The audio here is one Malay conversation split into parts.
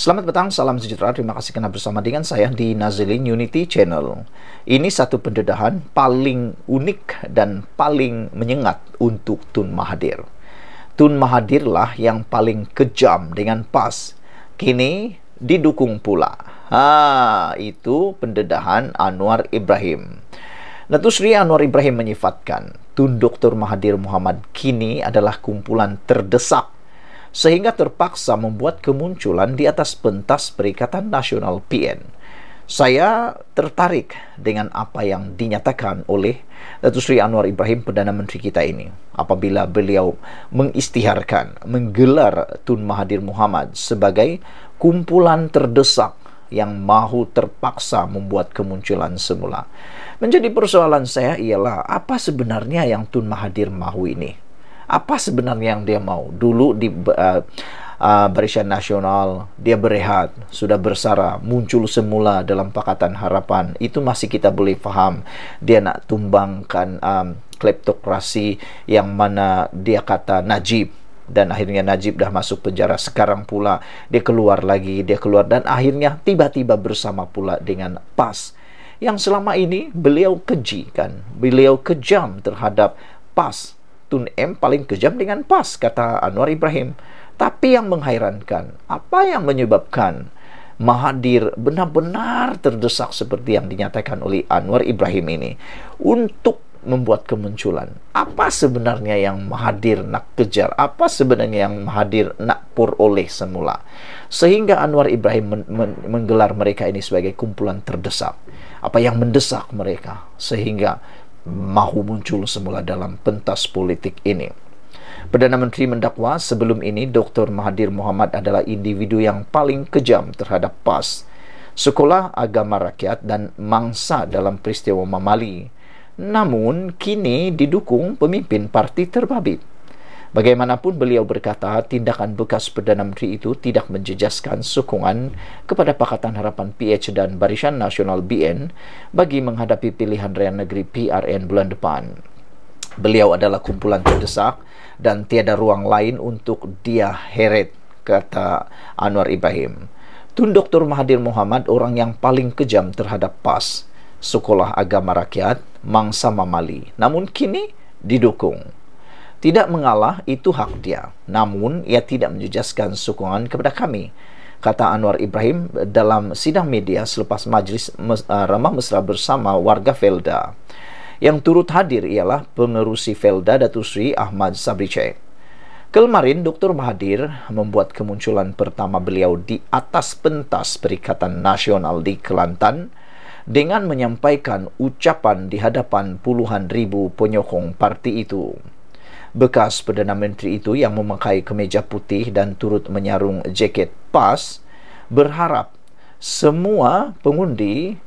Selamat petang, salam sejahtera. Terima kasih karena bersama dengan saya di Nazilin Unity Channel. Ini satu pendedahan paling unik dan paling menyengat untuk Tun Mahathir. Tun Mahathirlah yang paling kejam dengan PAS. Kini didukung pula. Itu pendedahan Anwar Ibrahim. Datuk Seri Anwar Ibrahim menyifatkan Tun Dr. Mahathir Mohamad kini adalah kumpulan terdesak sehingga terpaksa membuat kemunculan di atas pentas Perikatan Nasional PN. Saya tertarik dengan apa yang dinyatakan oleh Datuk Seri Anwar Ibrahim, Perdana Menteri kita ini, apabila beliau mengisytiharkan, menggelar Tun Mahathir Mohamad sebagai kumpulan terdesak yang mahu terpaksa membuat kemunculan semula. Menjadi persoalan saya ialah, apa sebenarnya yang Tun Mahathir mahu ini? Apa sebenarnya yang dia mau? Dulu di Barisan Nasional dia berehat, sudah bersara, muncul semula dalam Pakatan Harapan. Itu masih kita boleh faham. Dia nak tumbangkan kleptokrasi yang mana dia kata Najib, dan akhirnya Najib dah masuk penjara. Sekarang pula dia keluar lagi, dia keluar, dan akhirnya tiba-tiba bersama pula dengan PAS yang selama ini beliau keji kan, beliau kejam terhadap PAS. Tun M paling kejam dengan PAS, kata Anwar Ibrahim. Tapi yang menghairankan, apa yang menyebabkan Mahathir benar-benar terdesak seperti yang dinyatakan oleh Anwar Ibrahim ini untuk membuat kemunculan? Apa sebenarnya yang Mahathir nak kejar? Apa sebenarnya yang Mahathir nak peroleh semula? Sehingga Anwar Ibrahim menggelar mereka ini sebagai kumpulan terdesak. Apa yang mendesak mereka sehingga mahu muncul semula dalam pentas politik ini? Perdana Menteri mendakwa sebelum ini Dr. Mahathir Mohamad adalah individu yang paling kejam terhadap PAS, Sekolah Agama Rakyat dan mangsa dalam peristiwa Mamali. Namun kini didukung pemimpin parti terbabit. Bagaimanapun beliau berkata tindakan bekas Perdana Menteri itu tidak menjejaskan sokongan kepada Pakatan Harapan PH dan Barisan Nasional BN bagi menghadapi pilihan raya negeri PRN bulan depan. Beliau adalah kumpulan terdesak dan tiada ruang lain untuk dia heret, kata Anwar Ibrahim. Tun Dr. Mahathir Mohamad orang yang paling kejam terhadap PAS, Sekolah Agama Rakyat, mangsa Mamali. Namun kini didukung. Tidak mengalah itu hak dia, namun ia tidak menjejaskan sokongan kepada kami, kata Anwar Ibrahim dalam sidang media selepas majlis ramah mesra bersama warga Felda. Yang turut hadir ialah pengerusi Felda Datuk Seri Ahmad Sabri Sheikh. Kemarin Dr. Mahathir membuat kemunculan pertama beliau di atas pentas Perikatan Nasional di Kelantan dengan menyampaikan ucapan di hadapan puluhan ribu penyokong parti itu. Bekas Perdana Menteri itu yang memakai kemeja putih dan turut menyarung jaket PAS berharap semua pengundi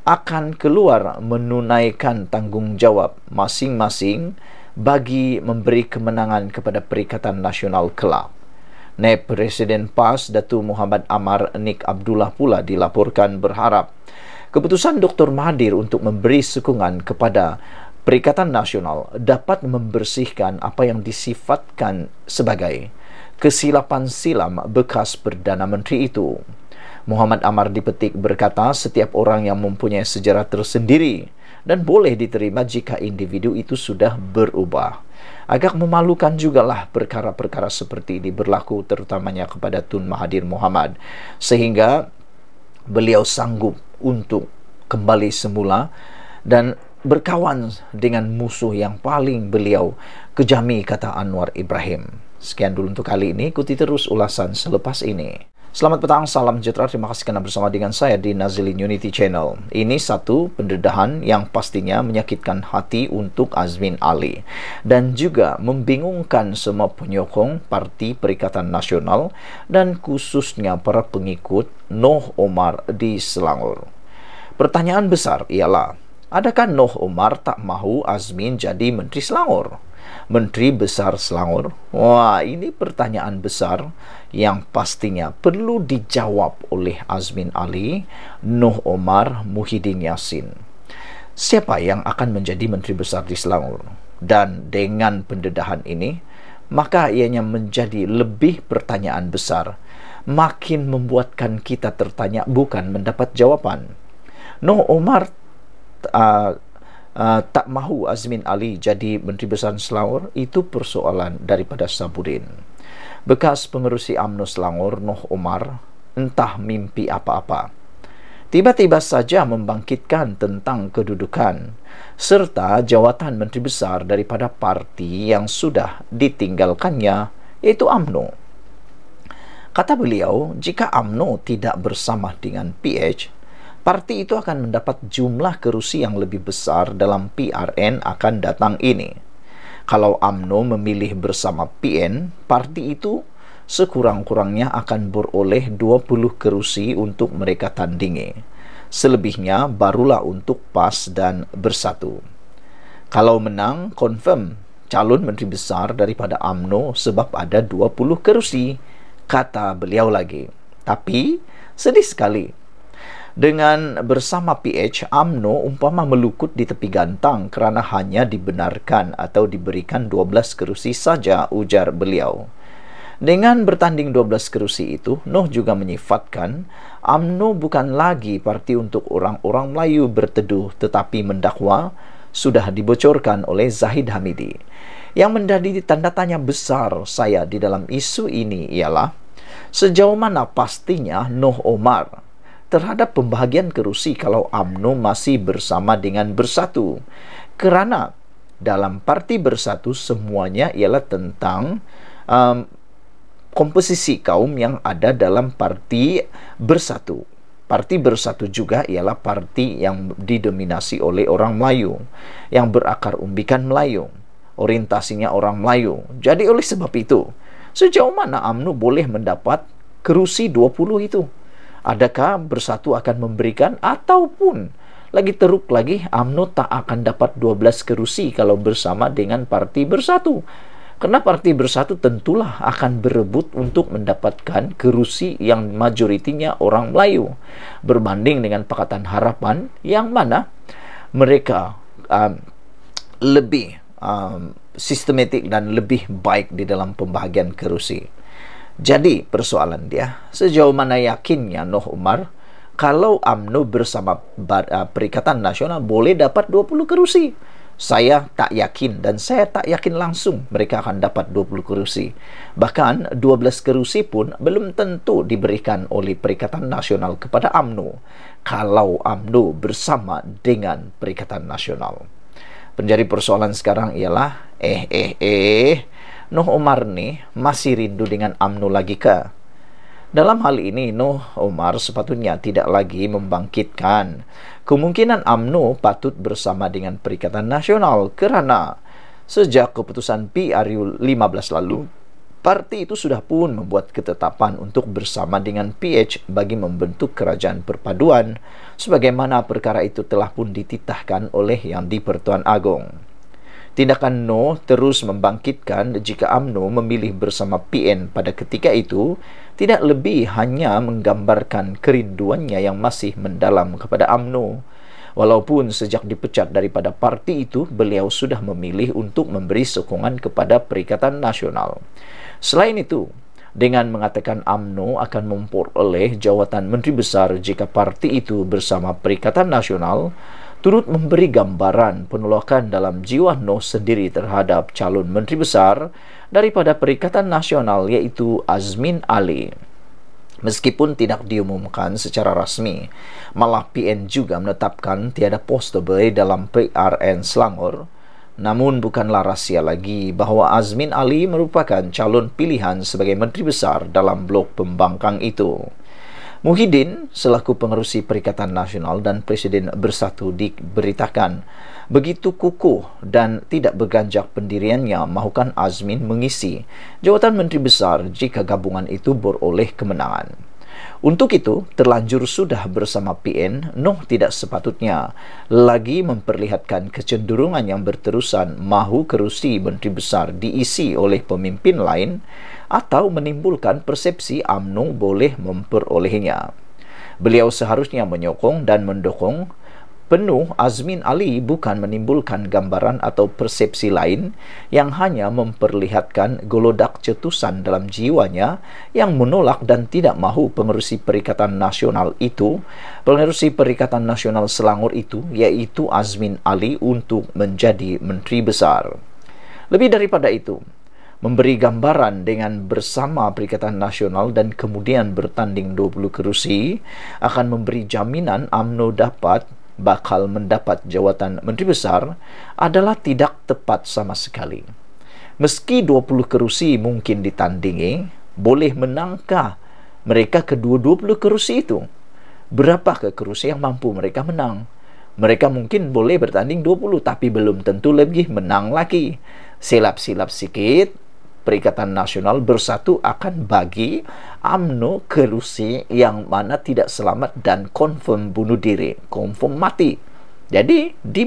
akan keluar menunaikan tanggungjawab masing-masing bagi memberi kemenangan kepada Perikatan Nasional kelak. Naib Presiden PAS Datuk Muhammad Amar Nik Abdullah pula dilaporkan berharap keputusan Dr. Mahathir untuk memberi sokongan kepada Perikatan Nasional dapat membersihkan apa yang disifatkan sebagai kesilapan silam bekas Perdana Menteri itu. Muhammad Amar dipetik berkata setiap orang yang mempunyai sejarah tersendiri dan boleh diterima jika individu itu sudah berubah. Agak memalukan jugalah perkara-perkara seperti ini berlaku terutamanya kepada Tun Mahathir Mohamad, sehingga beliau sanggup untuk kembali semula dan berkawan dengan musuh yang paling beliau kejami, kata Anwar Ibrahim. Sekian dulu untuk kali ini, ikuti terus ulasan selepas ini. Selamat petang, salam sejahtera. Terima kasih karena bersama dengan saya di Nazilin Unity Channel. Ini satu pendedahan yang pastinya menyakitkan hati untuk Azmin Ali dan juga membingungkan semua penyokong Parti Perikatan Nasional dan khususnya para pengikut Noh Omar di Selangor. Pertanyaan besar ialah, adakah Noh Omar tak mahu Azmin jadi Menteri Selangor? Menteri Besar Selangor? Wah, ini pertanyaan besar yang pastinya perlu dijawab oleh Azmin Ali, Noh Omar, Muhyiddin Yassin. Siapa yang akan menjadi Menteri Besar di Selangor? Dan dengan pendedahan ini, maka ianya menjadi lebih pertanyaan besar. makin membuatkan kita tertanya bukan mendapat jawaban. Noh Omar tak mahu Azmin Ali jadi Menteri Besar Selangor, itu persoalan daripada Sabudin. Bekas pengerusi UMNO Selangor, Noh Omar, entah mimpi apa-apa. Tiba-tiba saja membangkitkan tentang kedudukan serta jawatan Menteri Besar daripada parti yang sudah ditinggalkannya, yaitu UMNO. Kata beliau, jika UMNO tidak bersama dengan PH, parti itu akan mendapat jumlah kerusi yang lebih besar dalam PRN akan datang ini. Kalau UMNO memilih bersama PN, parti itu sekurang-kurangnya akan beroleh 20 kerusi untuk mereka tandingi. Selebihnya barulah untuk PAS dan Bersatu. Kalau menang, confirm calon Menteri Besar daripada UMNO sebab ada 20 kerusi, kata beliau lagi. Tapi, sedih sekali. Dengan bersama PH, UMNO umpama melukut di tepi gantang kerana hanya dibenarkan atau diberikan 12 kerusi saja, ujar beliau. Dengan bertanding 12 kerusi itu, Noh juga menyifatkan UMNO bukan lagi parti untuk orang-orang Melayu berteduh, tetapi mendakwa sudah dibocorkan oleh Zahid Hamidi. Yang menjadi tanda tanya besar saya di dalam isu ini ialah sejauh mana pastinya Noh Omar terhadap pembahagian kerusi kalau UMNO masih bersama dengan Bersatu. Kerana dalam parti Bersatu semuanya ialah tentang komposisi kaum yang ada dalam parti Bersatu. Parti Bersatu juga ialah parti yang didominasi oleh orang Melayu, yang berakar umbikan Melayu, orientasinya orang Melayu. Jadi oleh sebab itu, sejauh mana UMNO boleh mendapat kerusi 20 itu? Adakah Bersatu akan memberikan, ataupun lagi teruk lagi, UMNO tak akan dapat 12 kerusi kalau bersama dengan parti Bersatu? Karena parti Bersatu tentulah akan berebut untuk mendapatkan kerusi yang majoritinya orang Melayu, berbanding dengan Pakatan Harapan yang mana mereka lebih sistematik dan lebih baik di dalam pembahagian kerusi. Jadi persoalan dia, sejauh mana yakinnya Noh Omar kalau UMNO bersama Perikatan Nasional boleh dapat 20 kerusi? Saya tak yakin, dan saya tak yakin langsung mereka akan dapat 20 kerusi. Bahkan 12 kerusi pun belum tentu diberikan oleh Perikatan Nasional kepada UMNO kalau UMNO bersama dengan Perikatan Nasional. Menjadi persoalan sekarang ialah Noh Omar nih masih rindu dengan UMNO lagi ke? Dalam hal ini, Noh Omar sepatutnya tidak lagi membangkitkan kemungkinan UMNO patut bersama dengan Perikatan Nasional, kerana sejak keputusan PRU 15 lalu, parti itu sudah pun membuat ketetapan untuk bersama dengan PH bagi membentuk kerajaan perpaduan, sebagaimana perkara itu telah pun dititahkan oleh Yang di-Pertuan Agong. Tindakan Noh terus membangkitkan jika UMNO memilih bersama PN pada ketika itu tidak lebih hanya menggambarkan kerinduannya yang masih mendalam kepada UMNO. Walaupun sejak dipecat daripada parti itu, beliau sudah memilih untuk memberi sokongan kepada Perikatan Nasional. Selain itu, dengan mengatakan UMNO akan memperoleh jawatan Menteri Besar jika parti itu bersama Perikatan Nasional, turut memberi gambaran penolakan dalam jiwa Noh sendiri terhadap calon Menteri Besar daripada Perikatan Nasional, yaitu Azmin Ali. Meskipun tidak diumumkan secara rasmi, malah PN juga menetapkan tiada poster dalam PRN Selangor, namun bukanlah rahsia lagi bahawa Azmin Ali merupakan calon pilihan sebagai Menteri Besar dalam blok pembangkang itu. Muhyiddin selaku pengerusi Perikatan Nasional dan Presiden Bersatu diberitakan begitu kukuh dan tidak berganjak pendiriannya mahukan Azmin mengisi jawatan Menteri Besar jika gabungan itu beroleh kemenangan. Untuk itu, terlanjur sudah bersama PN, Noh tidak sepatutnya lagi memperlihatkan kecenderungan yang berterusan mahu kerusi Menteri Besar diisi oleh pemimpin lain atau menimbulkan persepsi UMNO boleh memperolehnya. Beliau seharusnya menyokong dan mendukung penuh, Azmin Ali bukan menimbulkan gambaran atau persepsi lain yang hanya memperlihatkan golodak cetusan dalam jiwanya yang menolak dan tidak mahu pengerusi Perikatan Nasional Selangor itu, yaitu Azmin Ali, untuk menjadi Menteri Besar. Lebih daripada itu, memberi gambaran dengan bersama Perikatan Nasional dan kemudian bertanding 20 kerusi akan memberi jaminan UMNO bakal mendapat jawatan Menteri Besar adalah tidak tepat sama sekali. Meski 20 kerusi mungkin ditandingi, boleh menangkah mereka kedua 20 kerusi itu? Berapa kerusi yang mampu mereka menang? Mereka mungkin boleh bertanding 20, tapi belum tentu lebih menang lagi. Silap-silap sikit, Perikatan Nasional bersatu akan bagi UMNO kerusi yang mana tidak selamat dan confirm bunuh diri, confirm mati. Jadi di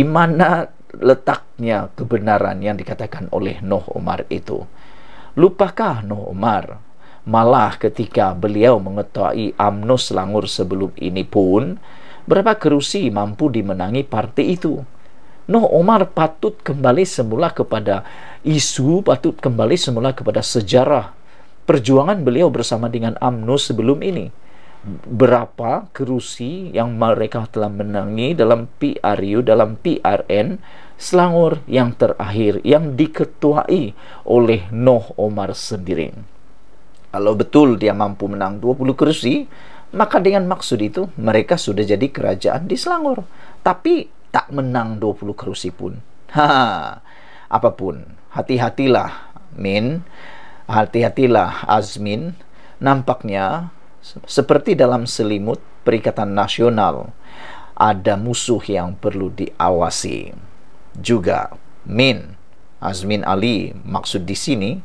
mana letaknya kebenaran yang dikatakan oleh Noh Omar itu? Lupakah Noh Omar malah ketika beliau mengetahui UMNO Selangor sebelum ini pun berapa kerusi mampu dimenangi partai itu? Noh Omar patut kembali semula kepada patut kembali semula kepada sejarah perjuangan beliau bersama dengan UMNO sebelum ini. Berapa kerusi yang mereka telah menangi dalam PRU, dalam PRN Selangor yang terakhir, yang diketuai oleh Noh Omar sendiri. Kalau betul dia mampu menang 20 kerusi, maka dengan maksud itu mereka sudah jadi kerajaan di Selangor. Tapi tak menang 20 kerusi pun. Apapun, hati-hatilah hati-hatilah Azmin. Nampaknya seperti dalam selimut Perikatan Nasional ada musuh yang perlu diawasi juga. Azmin Ali maksud di sini,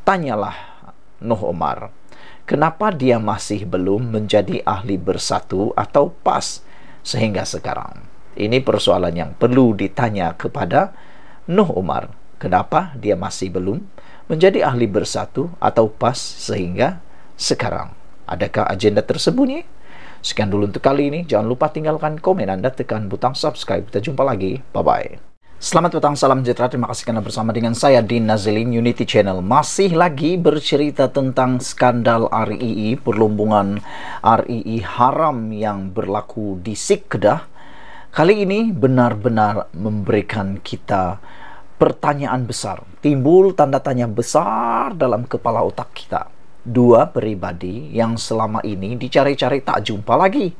tanyalah Noh Omar, kenapa dia masih belum menjadi ahli bersatu atau PAS sehingga sekarang? Ini persoalan yang perlu ditanya kepada Noh Omar. Kenapa dia masih belum menjadi ahli bersatu atau PAS sehingga sekarang? Adakah agenda tersembunyi? Sekian dulu untuk kali ini. Jangan lupa tinggalkan komen Anda, tekan butang subscribe. Kita jumpa lagi. Bye-bye. Selamat petang, salam sejahtera. Terima kasih karena bersama dengan saya di Nazilin Unity Channel. Masih lagi bercerita tentang skandal RII, perlombongan RII haram yang berlaku di Sik Kedah. Kali ini benar-benar memberikan kita pertanyaan besar. Timbul tanda tanya besar dalam kepala otak kita. Dua pribadi yang selama ini dicari-cari tak jumpa lagi.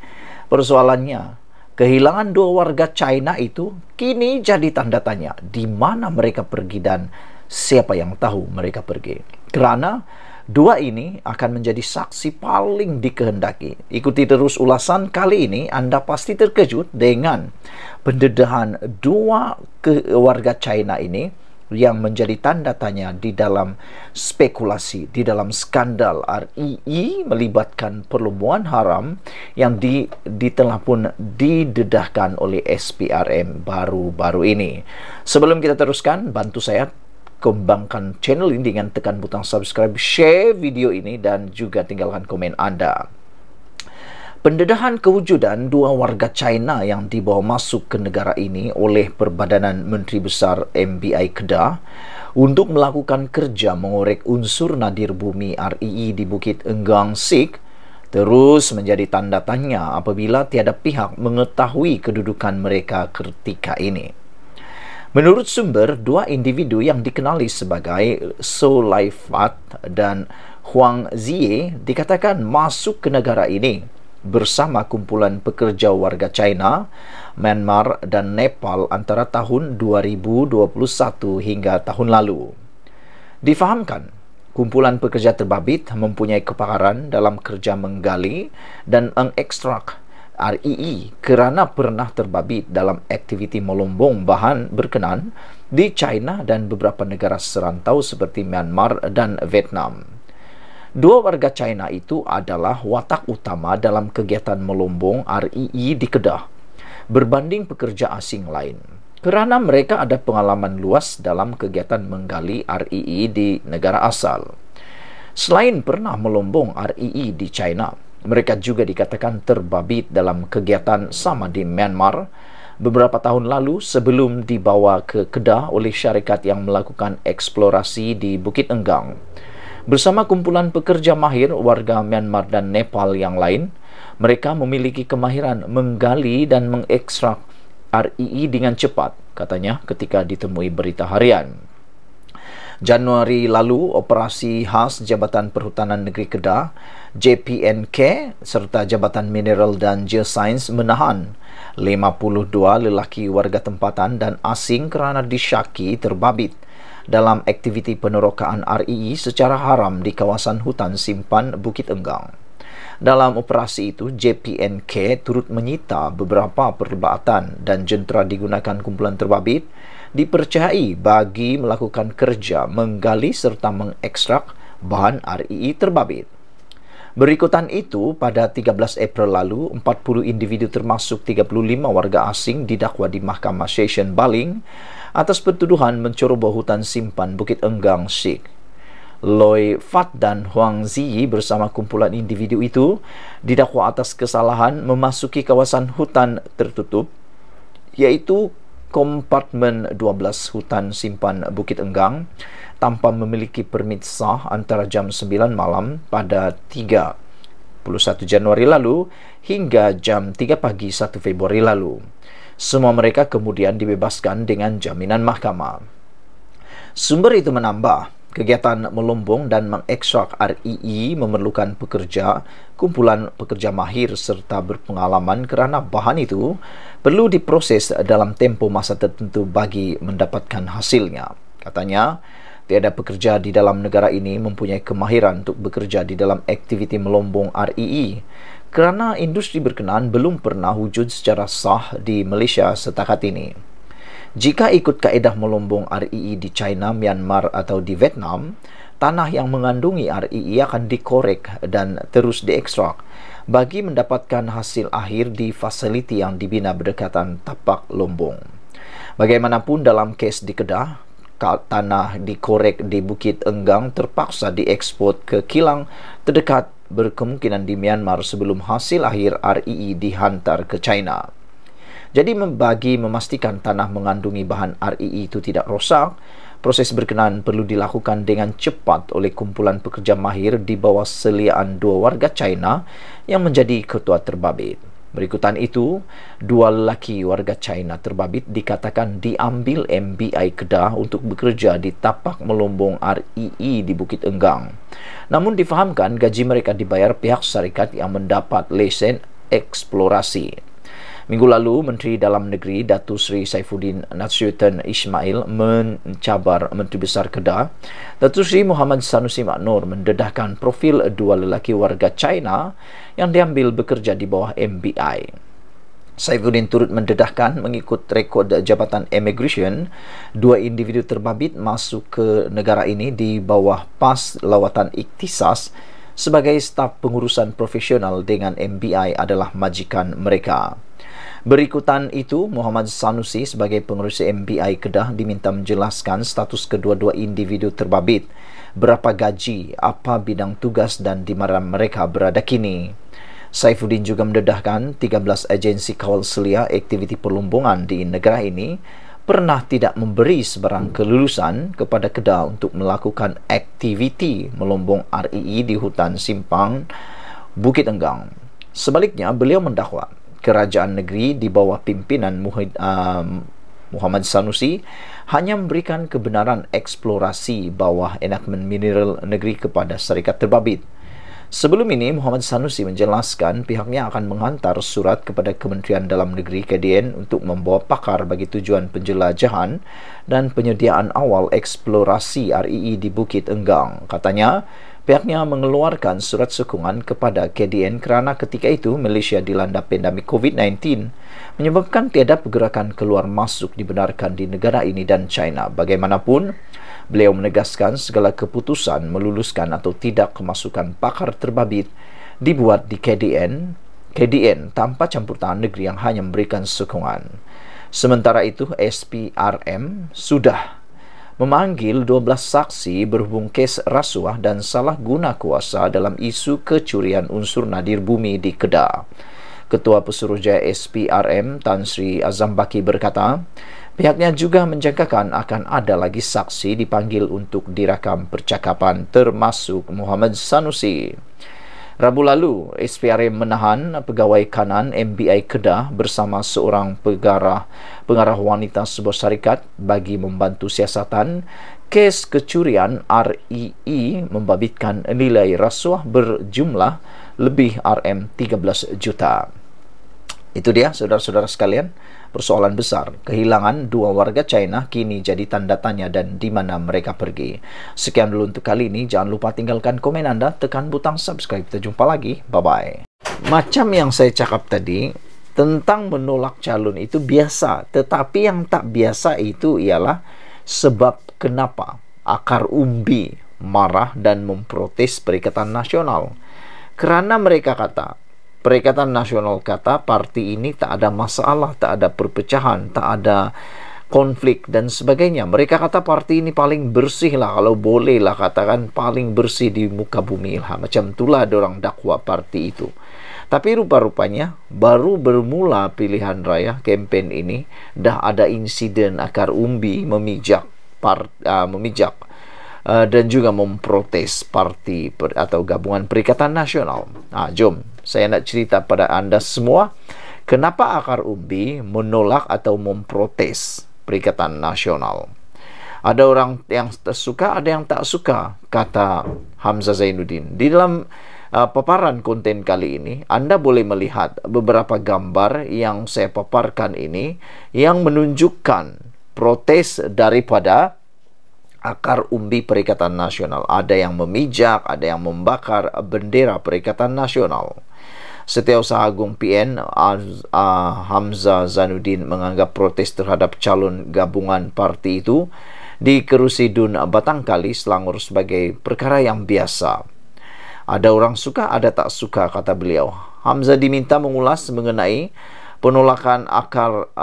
Persoalannya, kehilangan dua warga China itu kini jadi tanda tanya. Di mana mereka pergi dan siapa yang tahu mereka pergi? Kerana dua ini akan menjadi saksi paling dikehendaki. Ikuti terus ulasan kali ini. Anda pasti terkejut dengan pendedahan dua warga China ini yang menjadi tanda tanya di dalam spekulasi, di dalam skandal RII melibatkan perlombongan haram yang telah pun didedahkan oleh SPRM baru-baru ini. Sebelum kita teruskan, bantu saya kembangkan channel ini dengan tekan butang subscribe, share video ini, dan juga tinggalkan komen Anda. Pendedahan kewujudan dua warga China yang dibawa masuk ke negara ini oleh Perbadanan Menteri Besar MBI Kedah untuk melakukan kerja mengorek unsur nadir bumi RII di Bukit Enggang Sik terus menjadi tanda tanya apabila tiada pihak mengetahui kedudukan mereka ketika ini. Menurut sumber, dua individu yang dikenali sebagai So Lai Fat dan Huang Zie dikatakan masuk ke negara ini bersama kumpulan pekerja warga China, Myanmar dan Nepal antara tahun 2021 hingga tahun lalu. Difahamkan, kumpulan pekerja terbabit mempunyai kepakaran dalam kerja menggali dan mengekstrak RII kerana pernah terbabit dalam aktiviti melombong bahan berkenan di China dan beberapa negara serantau seperti Myanmar dan Vietnam. Dua warga China itu adalah watak utama dalam kegiatan melombong RII di Kedah berbanding pekerja asing lain, kerana mereka ada pengalaman luas dalam kegiatan menggali RII di negara asal. Selain pernah melombong RII di China, Mereka juga dikatakan terbabit dalam kegiatan sama di Myanmar beberapa tahun lalu sebelum dibawa ke Kedah oleh syarikat yang melakukan eksplorasi di Bukit Enggang. Bersama kumpulan pekerja mahir warga Myanmar dan Nepal yang lain, mereka memiliki kemahiran menggali dan mengekstrak REE dengan cepat, katanya ketika ditemui Berita Harian. Januari lalu, operasi khas Jabatan Perhutanan Negeri Kedah, JPNK, serta Jabatan Mineral dan Geosains menahan 52 lelaki warga tempatan dan asing kerana disyaki terbabit dalam aktiviti penerokaan REE secara haram di kawasan hutan simpan Bukit Enggang. Dalam operasi itu, JPNK turut menyita beberapa perlibatan dan jentera digunakan kumpulan terbabit dipercayai bagi melakukan kerja menggali serta mengekstrak bahan REE terbabit. Berikutan itu, pada 13 April lalu, 40 individu termasuk 35 warga asing didakwa di Mahkamah Session Baling atas pertuduhan menceroboh hutan simpan Bukit Enggang Sikh. Loy Fat dan Huang Ziyi bersama kumpulan individu itu didakwa atas kesalahan memasuki kawasan hutan tertutup, iaitu Kompartmen 12 Hutan Simpan Bukit Enggang tanpa memiliki permit sah antara jam 9 malam pada 31 Januari lalu hingga jam 3 pagi 1 Februari lalu. Semua mereka kemudian dibebaskan dengan jaminan mahkamah. Sumber itu menambah, kegiatan melombong dan mengekstrak REE memerlukan kumpulan pekerja mahir serta berpengalaman kerana bahan itu perlu diproses dalam tempoh masa tertentu bagi mendapatkan hasilnya. Katanya, tiada pekerja di dalam negara ini mempunyai kemahiran untuk bekerja di dalam aktiviti melombong REE kerana industri berkenaan belum pernah wujud secara sah di Malaysia setakat ini. Jika ikut kaedah melombong REE di China, Myanmar atau di Vietnam, tanah yang mengandungi REE akan dikorek dan terus diekstrak bagi mendapatkan hasil akhir di fasiliti yang dibina berdekatan tapak lombong. Bagaimanapun dalam kes di Kedah, tanah dikorek di Bukit Enggang terpaksa diekspor ke kilang terdekat berkemungkinan di Myanmar sebelum hasil akhir REE dihantar ke China. Jadi bagi memastikan tanah mengandungi bahan REE itu tidak rosak, proses berkenaan perlu dilakukan dengan cepat oleh kumpulan pekerja mahir di bawah seliaan 2 warga China yang menjadi ketua terbabit. Berikutan itu, 2 lelaki warga China terbabit dikatakan diambil MBI Kedah untuk bekerja di tapak melombong REE di Bukit Enggang. Namun difahamkan gaji mereka dibayar pihak syarikat yang mendapat lesen eksplorasi. Minggu lalu, Menteri Dalam Negeri Datuk Seri Saifuddin Nasruddin Ismail mencabar Menteri Besar Kedah, Datuk Seri Muhammad Sanusi Maknor mendedahkan profil 2 lelaki warga China yang diambil bekerja di bawah MBI. Saifuddin turut mendedahkan mengikut rekod Jabatan Immigration, 2 individu terbabit masuk ke negara ini di bawah pas lawatan ikhtisas sebagai staf pengurusan profesional dengan MBI adalah majikan mereka. Berikutan itu, Muhammad Sanusi sebagai pengurusi MBI Kedah diminta menjelaskan status kedua-dua individu terbabit, berapa gaji, apa bidang tugas dan di mana mereka berada kini. Saifuddin juga mendedahkan 13 agensi kawal selia aktiviti perlombongan di negara ini pernah tidak memberi sebarang kelulusan kepada Kedah untuk melakukan aktiviti melombong REE di hutan simpang Bukit Enggang. Sebaliknya, beliau mendakwa kerajaan negeri di bawah pimpinan Muhammad Sanusi hanya memberikan kebenaran eksplorasi bawah enakmen mineral negeri kepada syarikat terbabit. Sebelum ini, Muhammad Sanusi menjelaskan pihaknya akan menghantar surat kepada Kementerian Dalam Negeri KDN untuk membawa pakar bagi tujuan penjelajahan dan penyediaan awal eksplorasi REE di Bukit Enggang. Katanya, pihaknya mengeluarkan surat sokongan kepada KDN kerana ketika itu Malaysia dilanda pandemik COVID-19 menyebabkan tiada pergerakan keluar masuk dibenarkan di negara ini dan China. Bagaimanapun, beliau menegaskan segala keputusan meluluskan atau tidak kemasukan pakar terbabit dibuat di KDN tanpa campur tangan negeri yang hanya memberikan sokongan. Sementara itu, SPRM sudah memanggil 12 saksi berhubung kes rasuah dan salah guna kuasa dalam isu kecurian unsur nadir bumi di Kedah. Ketua Pesuruhjaya SPRM Tan Sri Azam Baki berkata, pihaknya juga menjangkakan akan ada lagi saksi dipanggil untuk dirakam percakapan termasuk Muhammad Sanusi. Rabu lalu, SPRM menahan pegawai kanan MBI Kedah bersama seorang pengarah wanita sebuah syarikat bagi membantu siasatan kes kecurian REE membabitkan nilai rasuah berjumlah lebih RM13 juta. Itu dia, saudara-saudara sekalian, persoalan besar. Kehilangan 2 warga China kini jadi tanda tanya dan di mana mereka pergi. Sekian dulu untuk kali ini. Jangan lupa tinggalkan komen Anda, tekan butang subscribe. Kita jumpa lagi. Bye-bye. Macam yang saya cakap tadi, tentang menolak calon itu biasa. Tetapi yang tak biasa itu ialah sebab kenapa akar umbi marah dan memprotes Perikatan Nasional. Kerana mereka kata, Perikatan Nasional kata parti ini tak ada masalah, tak ada perpecahan, tak ada konflik dan sebagainya. Mereka kata parti ini paling bersih lah, kalau boleh lah katakan paling bersih di muka bumi lah. Macam itulah orang dakwa parti itu. Tapi rupa-rupanya baru bermula pilihan raya kempen ini dah ada insiden akar umbi memijak dan juga memprotes parti atau gabungan Perikatan Nasional. Jom saya nak cerita pada anda semua kenapa akar umbi menolak atau memprotes Perikatan Nasional. Ada orang yang suka, ada yang tak suka, kata Hamzah Zainuddin. Di dalam paparan konten kali ini, Anda boleh melihat beberapa gambar yang saya paparkan ini yang menunjukkan protes daripada akar umbi Perikatan Nasional. Ada yang memijak, ada yang membakar bendera Perikatan Nasional. Setiausaha Agung PN Hamzah Zainuddin menganggap protes terhadap calon gabungan parti itu di Kerusi Dun Batangkali, Selangor sebagai perkara yang biasa. Ada orang suka, ada tak suka, kata beliau. Hamzah diminta mengulas mengenai penolakan akar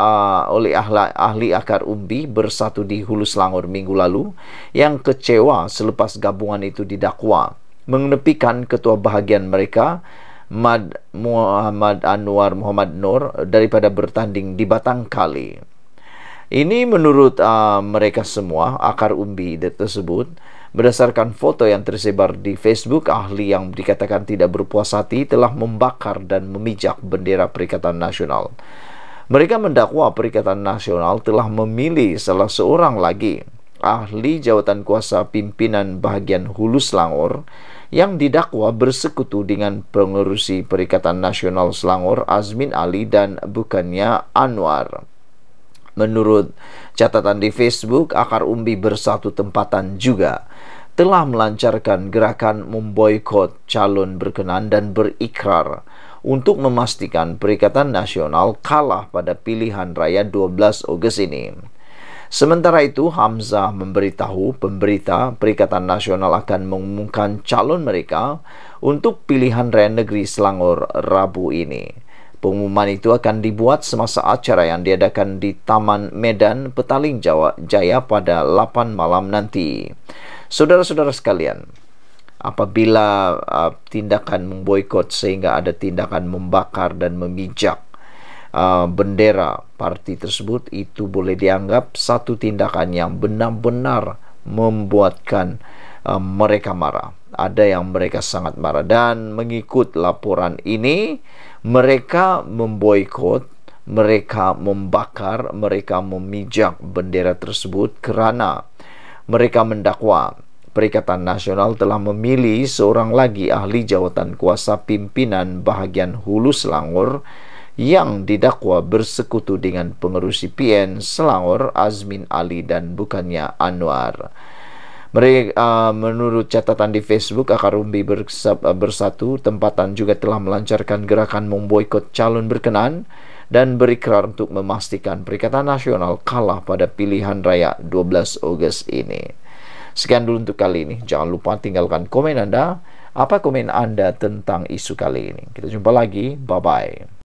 oleh ahli akar umbi bersatu di Hulu Selangor minggu lalu yang kecewa selepas gabungan itu didakwa mengenepikan ketua bahagian mereka Muhammad Anwar Muhammad Nur daripada bertanding di Batangkali. Ini menurut mereka semua, akar umbi tersebut berdasarkan foto yang tersebar di Facebook, ahli yang dikatakan tidak berpuas hati telah membakar dan memijak bendera Perikatan Nasional. Mereka mendakwa Perikatan Nasional telah memilih salah seorang lagi ahli jawatan kuasa pimpinan bahagian Hulu Selangor yang didakwa bersekutu dengan pengerusi Perikatan Nasional Selangor Azmin Ali dan bukannya Anwar. Menurut catatan di Facebook, akar umbi bersatu tempatan juga telah melancarkan gerakan memboikot calon berkenan dan berikrar untuk memastikan Perikatan Nasional kalah pada pilihan raya 12 Ogos ini. Sementara itu, Hamzah memberitahu pemberita Perikatan Nasional akan mengumumkan calon mereka untuk pilihan raya negeri Selangor Rabu ini. Pengumuman itu akan dibuat semasa acara yang diadakan di Taman Medan Petaling Jaya pada 8 malam nanti. Saudara-saudara sekalian, apabila tindakan memboikot sehingga ada tindakan membakar dan memijak bendera parti tersebut, itu boleh dianggap satu tindakan yang benar-benar membuatkan mereka marah. Ada yang mereka sangat marah, dan mengikut laporan ini mereka memboikot, mereka membakar, mereka memijak bendera tersebut kerana mereka mendakwa Perikatan Nasional telah memilih seorang lagi ahli jawatan kuasa pimpinan bahagian Hulu Selangor yang didakwa bersekutu dengan pengerusi PN Selangor Azmin Ali dan bukannya Anwar. Mereka, menurut catatan di Facebook, akar umbi bersatu tempatan juga telah melancarkan gerakan memboikot calon berkenan dan berikrar untuk memastikan Perikatan Nasional kalah pada pilihan raya 12 Ogos ini. Sekian dulu untuk kali ini. Jangan lupa tinggalkan komen Anda. Apa komen Anda tentang isu kali ini? Kita jumpa lagi. Bye-bye.